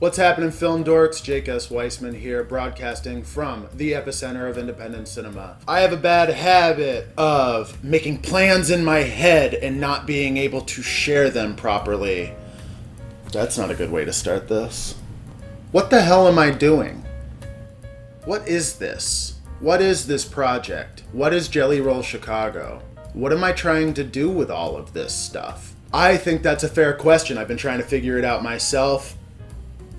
What's happening, film dorks? Jake S. Weissman here, broadcasting from the epicenter of independent cinema. I have a bad habit of making plans in my head and not being able to share them properly. That's not a good way to start this. What the hell am I doing? What is this? What is this project? What is Jelly Roll Chicago? What am I trying to do with all of this stuff? I think that's a fair question. I've been trying to figure it out myself.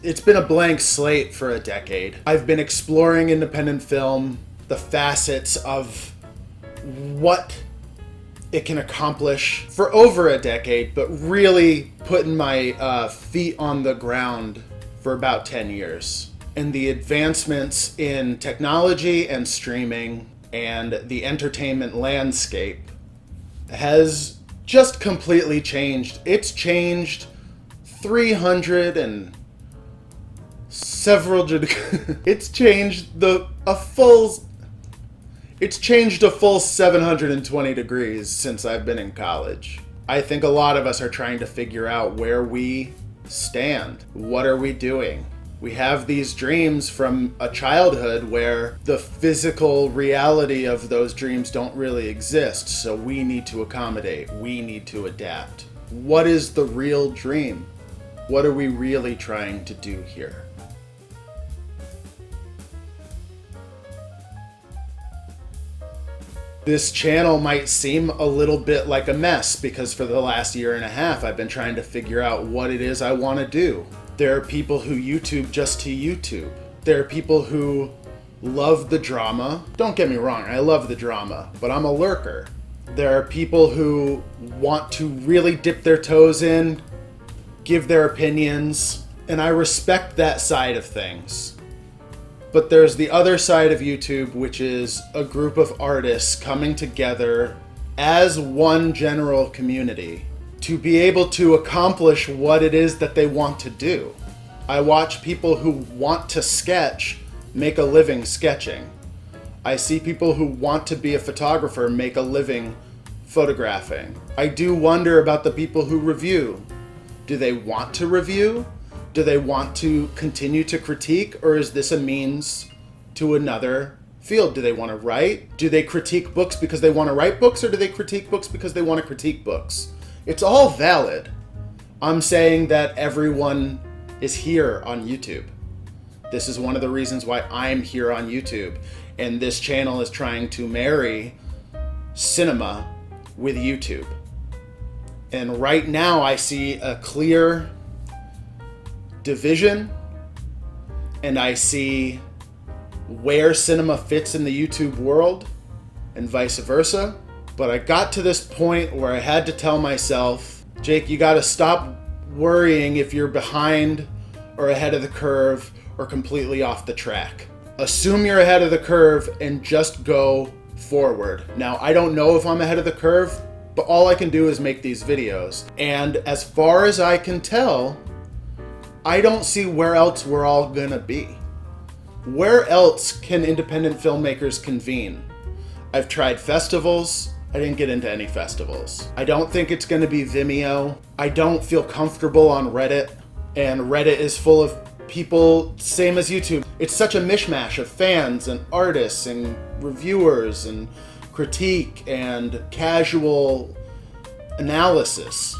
It's been a blank slate for a decade. I've been exploring independent film, the facets of what it can accomplish for over a decade, but really putting my feet on the ground for about 10 years. And the advancements in technology and streaming and the entertainment landscape has just completely changed. It's changed 300 and several it's changed a full 720 degrees since I've been in college. I think a lot of us are trying to figure out where we stand. What are we doing? We have these dreams from a childhood where the physical reality of those dreams don't really exist, so we need to accommodate, we need to adapt. What is the real dream? What are we really trying to do here? This channel might seem a little bit like a mess because for the last year and a half I've been trying to figure out what it is I want to do. There are people who YouTube just to YouTube. There are people who love the drama. Don't get me wrong, I love the drama, but I'm a lurker. There are people who want to really dip their toes in, give their opinions, and I respect that side of things. But there's the other side of YouTube, which is a group of artists coming together as one general community to be able to accomplish what it is that they want to do. I watch people who want to sketch make a living sketching. I see people who want to be a photographer make a living photographing. I do wonder about the people who review. Do they want to review? Do they want to continue to critique, or is this a means to another field? Do they want to write? Do they critique books because they want to write books, or do they critique books because they want to critique books? It's all valid. I'm saying that everyone is here on YouTube. This is one of the reasons why I'm here on YouTube, and this channel is trying to marry cinema with YouTube. And right now I see a clear division, and I see where cinema fits in the YouTube world and vice versa. But I got to this point where I had to tell myself, Jake, you got to stop worrying if you're behind or ahead of the curve or completely off the track. Assume you're ahead of the curve and just go forward. Now, I don't know if I'm ahead of the curve, but all I can do is make these videos. And as far as I can tell, I don't see where else we're all gonna be. Where else can independent filmmakers convene? I've tried festivals. I didn't get into any festivals. I don't think it's gonna be Vimeo. I don't feel comfortable on Reddit, and Reddit is full of people, same as YouTube. It's such a mishmash of fans and artists and reviewers and critique and casual analysis.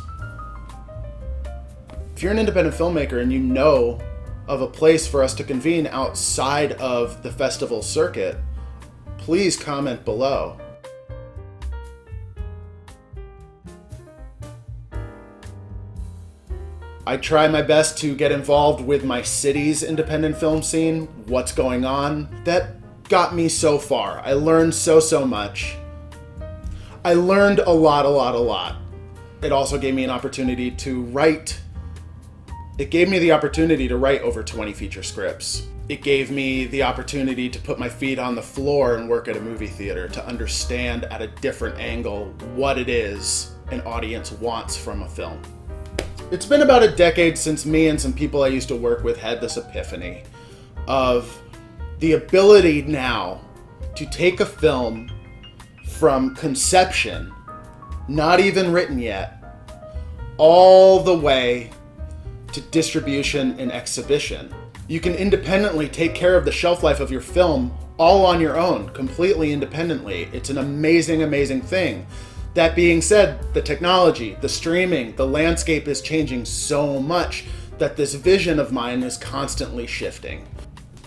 If you're an independent filmmaker and you know of a place for us to convene outside of the festival circuit, please comment below. I try my best to get involved with my city's independent film scene, what's going on. That got me so far. I learned so much. I learned a lot. It also gave me an opportunity to write. It gave me the opportunity to write over 20 feature scripts. It gave me the opportunity to put my feet on the floor and work at a movie theater, to understand at a different angle what it is an audience wants from a film. It's been about a decade since me and some people I used to work with had this epiphany of the ability now to take a film from conception, not even written yet, all the way to distribution and exhibition. You can independently take care of the shelf life of your film all on your own, completely independently. It's an amazing, amazing thing. That being said, the technology, the streaming, the landscape is changing so much that this vision of mine is constantly shifting.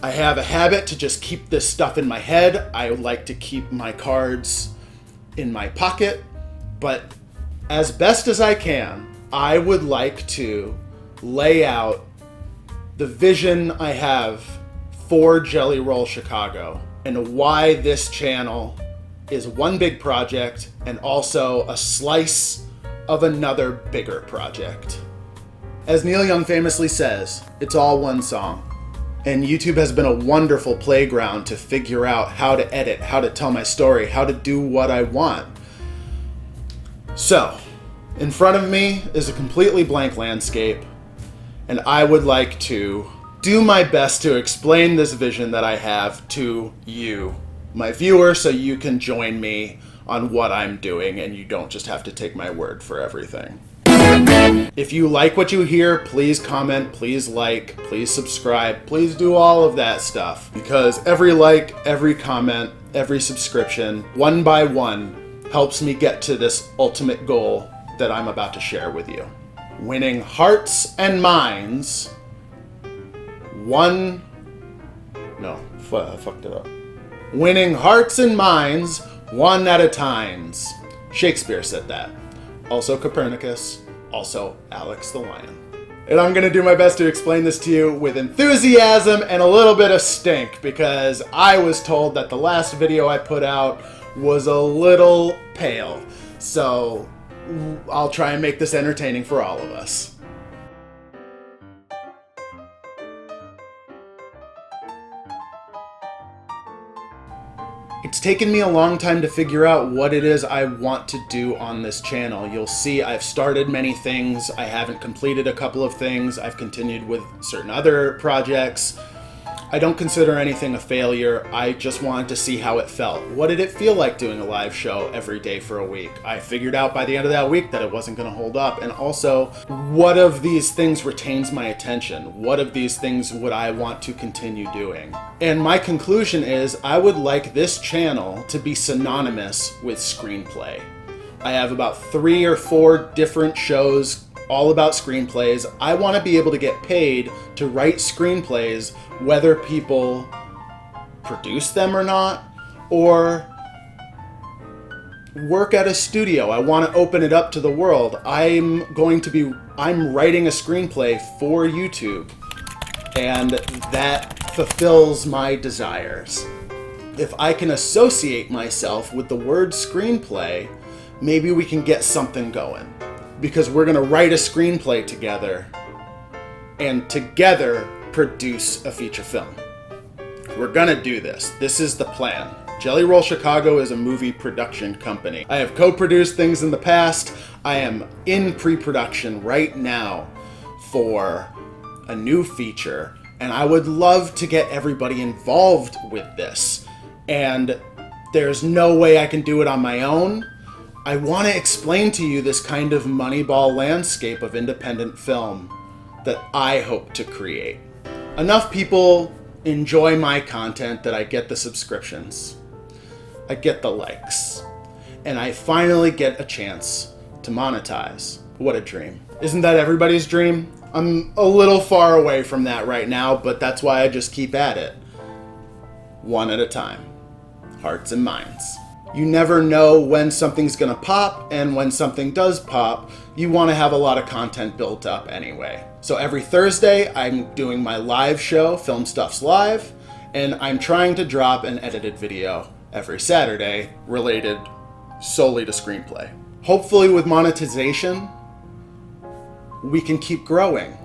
I have a habit to just keep this stuff in my head. I like to keep my cards in my pocket, but as best as I can, I would like to lay out the vision I have for Jelly Roll Chicago and why this channel is one big project and also a slice of another bigger project. As Neil Young famously says, it's all one song. And YouTube has been a wonderful playground to figure out how to edit, how to tell my story, how to do what I want. So, in front of me is a completely blank landscape, and I would like to do my best to explain this vision that I have to you, my viewer, so you can join me on what I'm doing and you don't just have to take my word for everything. If you like what you hear, please comment, please like, please subscribe, please do all of that stuff. Because every like, every comment, every subscription, one by one, helps me get to this ultimate goal that I'm about to share with you. Winning hearts and minds, I fucked it up. Winning hearts and minds, one at a time. Shakespeare said that. Also Copernicus. Also Alex the Lion. And I'm going to do my best to explain this to you with enthusiasm and a little bit of stink, because I was told that the last video I put out was a little pale. So I'll try and make this entertaining for all of us. It's taken me a long time to figure out what it is I want to do on this channel. You'll see I've started many things. I haven't completed a couple of things. I've continued with certain other projects. I don't consider anything a failure. I just wanted to see how it felt. What did it feel like doing a live show every day for a week? I figured out by the end of that week that it wasn't going to hold up. And also, what of these things retains my attention? What of these things would I want to continue doing? And my conclusion is I would like this channel to be synonymous with screenplay. I have about 3 or 4 different shows all about screenplays. I want to be able to get paid to write screenplays, whether people produce them or not, or work at a studio. I want to open it up to the world. I'm writing a screenplay for YouTube, and that fulfills my desires. If I can associate myself with the word screenplay, maybe we can get something going. Because we're going to write a screenplay together and together produce a feature film. We're going to do this. This is the plan. Jelly Roll Chicago is a movie production company. I have co-produced things in the past. I am in pre-production right now for a new feature, and I would love to get everybody involved with this. And there's no way I can do it on my own. I want to explain to you this kind of Moneyball landscape of independent film that I hope to create. Enough people enjoy my content that I get the subscriptions, I get the likes, and I finally get a chance to monetize. What a dream. Isn't that everybody's dream? I'm a little far away from that right now, but that's why I just keep at it. One at a time. Hearts and minds. You never know when something's gonna pop, and when something does pop, you want to have a lot of content built up anyway. So every Thursday, I'm doing my live show, Film Stuffs Live, and I'm trying to drop an edited video every Saturday related solely to screenplay. Hopefully with monetization, we can keep growing.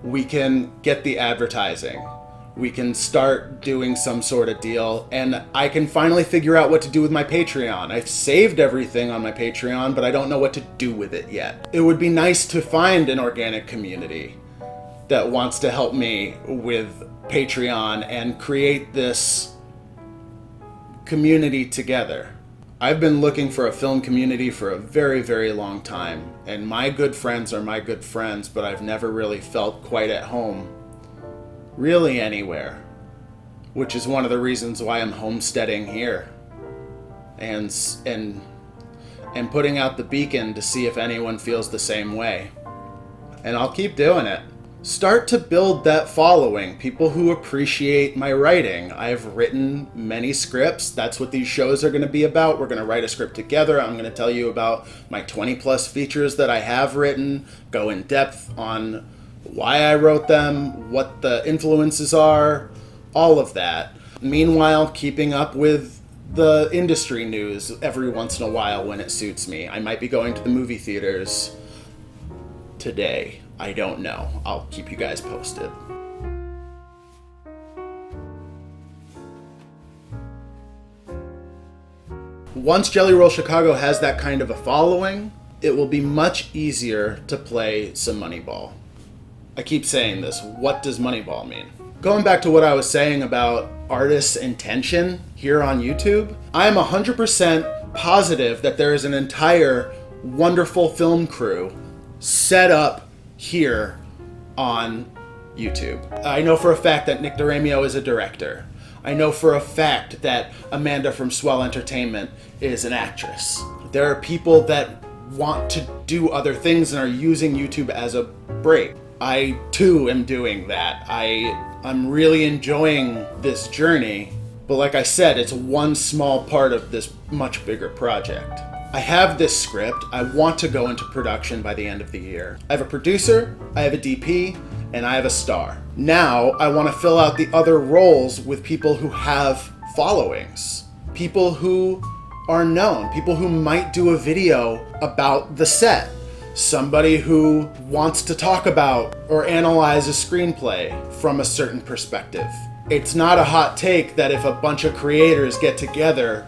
We can get the advertising. We can start doing some sort of deal, and I can finally figure out what to do with my Patreon. I've saved everything on my Patreon, but I don't know what to do with it yet. It would be nice to find an organic community that wants to help me with Patreon and create this community together. I've been looking for a film community for a very, very long time, and my good friends are my good friends, but I've never really felt quite at home, really anywhere, which is one of the reasons why I'm homesteading here and putting out the beacon to see if anyone feels the same way. And I'll keep doing it. Start to build that following, people who appreciate my writing. I've written many scripts. That's what these shows are going to be about. We're going to write a script together. I'm going to tell you about my 20 plus features that I have written, go in depth on why I wrote them, what the influences are, all of that. Meanwhile, keeping up with the industry news every once in a while when it suits me. I might be going to the movie theaters today. I don't know. I'll keep you guys posted. Once Jelly Roll Chicago has that kind of a following, it will be much easier to play some Moneyball. I keep saying this. What does Moneyball mean? Going back to what I was saying about artists' intention here on YouTube, I am 100% positive that there is an entire wonderful film crew set up here on YouTube. I know for a fact that Nick DeRamio is a director. I know for a fact that Amanda from Swell Entertainment is an actress. There are people that want to do other things and are using YouTube as a break. I too am doing that. I'm really enjoying this journey, but like I said, it's one small part of this much bigger project. I have this script. I want to go into production by the end of the year. I have a producer, I have a DP, and I have a star. Now I want to fill out the other roles with people who have followings, people who are known, people who might do a video about the set, somebody who wants to talk about or analyze a screenplay from a certain perspective. It's not a hot take that if a bunch of creators get together,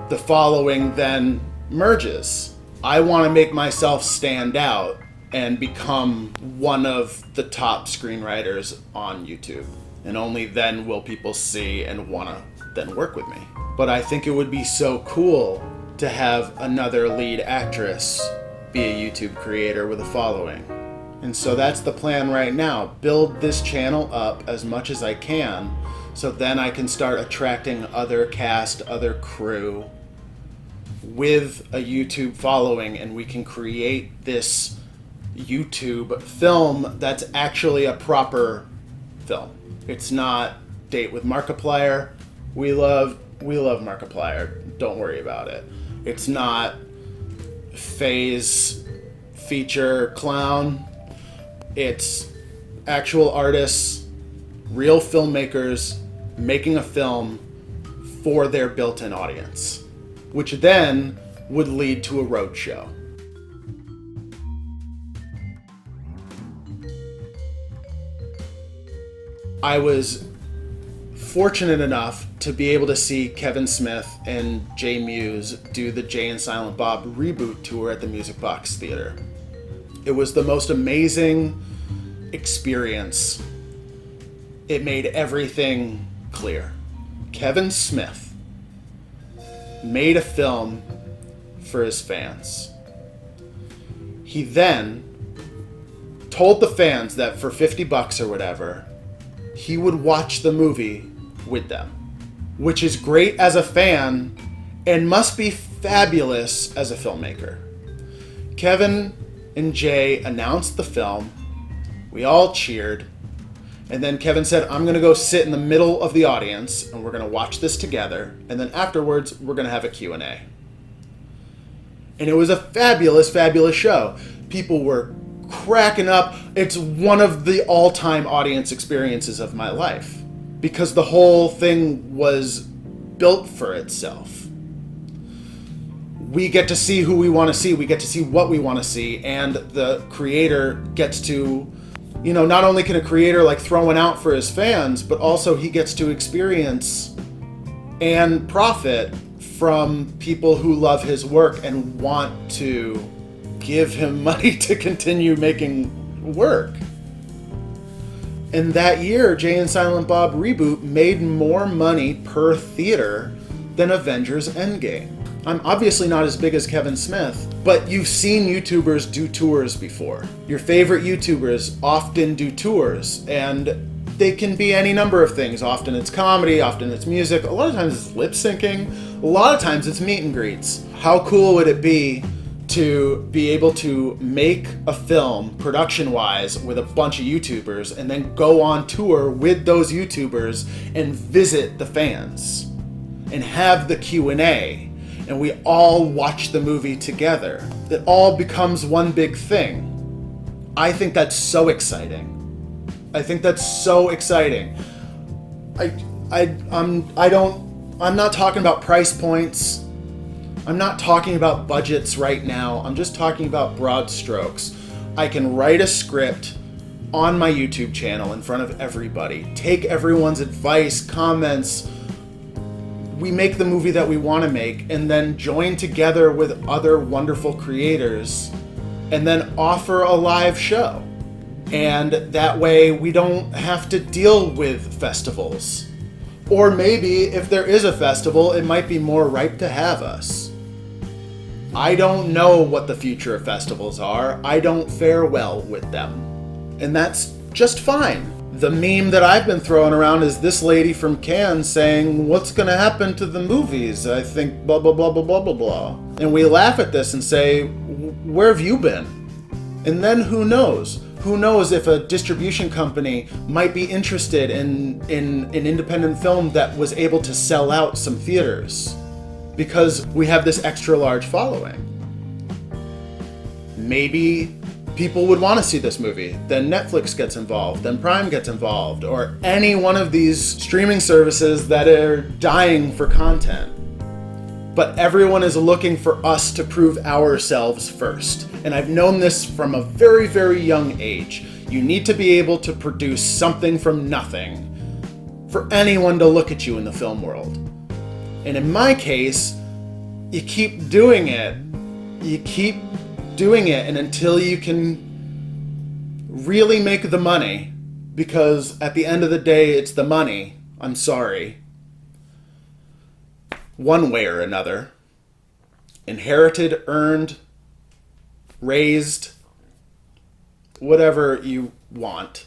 the following then merges. I want to make myself stand out and become one of the top screenwriters on YouTube. And only then will people see and want to then work with me. But I think it would be so cool to have another lead actress be a YouTube creator with a following. And so that's the plan right now. Build this channel up as much as I can so then I can start attracting other cast, other crew with a YouTube following, and we can create this YouTube film that's actually a proper film. It's not Date with Markiplier. We love Markiplier. Don't worry about it. It's not Phase feature clown. It's actual artists, real filmmakers making a film for their built-in audience, which then would lead to a roadshow. I was fortunate enough to be able to see Kevin Smith and Jay Muse do the Jay and Silent Bob reboot tour at the Music Box Theater. It was the most amazing experience. It made everything clear. Kevin Smith made a film for his fans. He then told the fans that for $50 or whatever, he would watch the movie with them, which is great as a fan and must be fabulous as a filmmaker. Kevin and Jay announced the film. We all cheered. And then Kevin said, I'm going to go sit in the middle of the audience and we're going to watch this together. And then afterwards, we're going to have a Q&A. And it was a fabulous, fabulous show. People were cracking up. It's one of the all-time audience experiences of my life because the whole thing was built for itself. We get to see who we want to see. We get to see what we want to see. And the creator gets to, not only can a creator like throw one out for his fans, but also he gets to experience and profit from people who love his work and want to give him money to continue making work. And that year, Jay and Silent Bob Reboot made more money per theater than Avengers Endgame. I'm obviously not as big as Kevin Smith, but you've seen YouTubers do tours before. Your favorite YouTubers often do tours, and they can be any number of things. Often it's comedy, often it's music, a lot of times it's lip syncing, a lot of times it's meet and greets. How cool would it be to be able to make a film production-wise with a bunch of YouTubers and then go on tour with those YouTubers and visit the fans and have the Q&A, and we all watch the movie together. It all becomes one big thing. I think that's so exciting. I'm not talking about price points. I'm not talking about budgets right now. I'm just talking about broad strokes. I can write a script on my YouTube channel in front of everybody, take everyone's advice, comments. We make the movie that we want to make, and then join together with other wonderful creators and then offer a live show. And that way we don't have to deal with festivals. Or maybe if there is a festival, it might be more ripe to have us. I don't know what the future of festivals are. I don't fare well with them. And that's just fine. The meme that I've been throwing around is this lady from Cannes saying, "What's gonna happen to the movies? I think blah, blah, blah, blah, blah, blah, blah." And we laugh at this and say, "Where have you been?" And then who knows? Who knows if a distribution company might be interested in an independent film that was able to sell out some theaters because we have this extra large following. Maybe people would want to see this movie. Then Netflix gets involved, then Prime gets involved, or any one of these streaming services that are dying for content. But everyone is looking for us to prove ourselves first. And I've known this from a very, very young age. You need to be able to produce something from nothing for anyone to look at you in the film world. And in my case, you keep doing it. And until you can really make the money, because at the end of the day, it's the money. I'm sorry. One way or another. Inherited, earned, raised, whatever you want.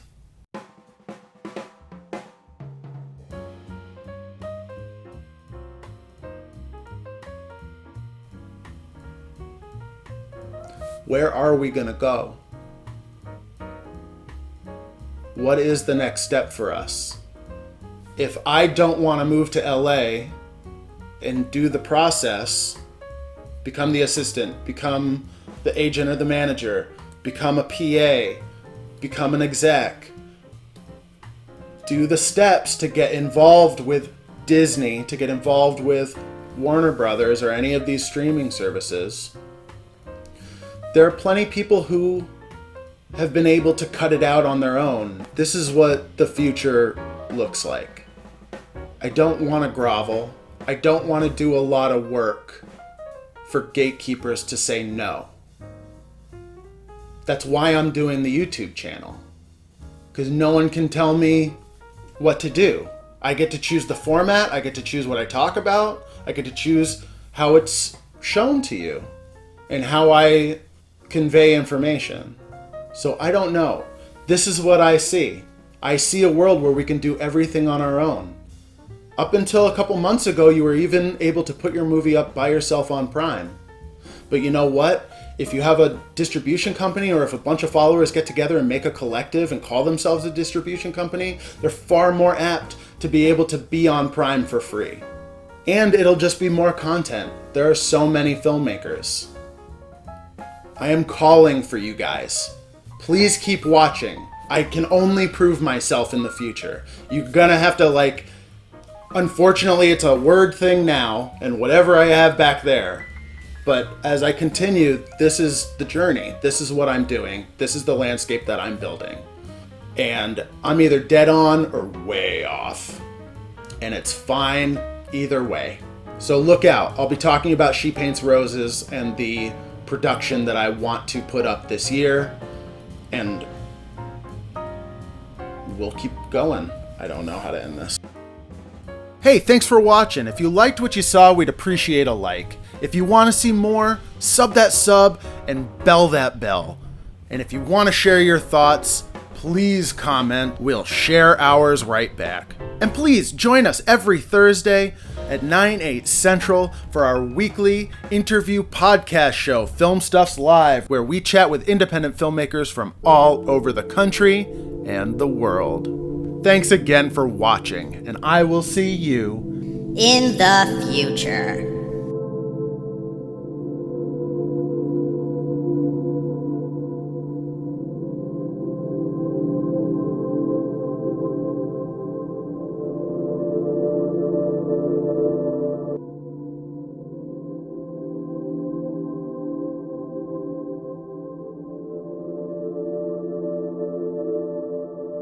Where are we going to go? What is the next step for us? If I don't want to move to LA and do the process, become the assistant, become the agent or the manager, become a PA, become an exec, do the steps to get involved with Disney, to get involved with Warner Brothers or any of these streaming services, there are plenty of people who have been able to cut it out on their own. This is what the future looks like. I don't want to grovel. I don't want to do a lot of work for gatekeepers to say no. That's why I'm doing the YouTube channel. Because no one can tell me what to do. I get to choose the format. I get to choose what I talk about. I get to choose how it's shown to you and how I convey information. So I don't know. This is what I see. I see a world where we can do everything on our own. Up until a couple months ago, you were even able to put your movie up by yourself on Prime. But you know what? If you have a distribution company, or if a bunch of followers get together and make a collective and call themselves a distribution company, they're far more apt to be able to be on Prime for free. And it'll just be more content. There are so many filmmakers. I am calling for you guys. Please keep watching. I can only prove myself in the future. You're gonna have to unfortunately it's a word thing now, and whatever I have back there. But as I continue, this is the journey. This is what I'm doing. This is the landscape that I'm building. And I'm either dead on or way off. And it's fine either way. So look out. I'll be talking about She Paints Roses and the production that I want to put up this year. And we'll keep going. I don't know how to end this. Hey, thanks for watching. If you liked what you saw, we'd appreciate a like. If you want to see more, sub that sub and bell that bell. And if you want to share your thoughts, please comment. We'll share ours right back. And please join us every Thursday at 9/8 Central for our weekly interview podcast show, Film Stuffs Live, where we chat with independent filmmakers from all over the country and the world. Thanks again for watching, and I will see you in the future.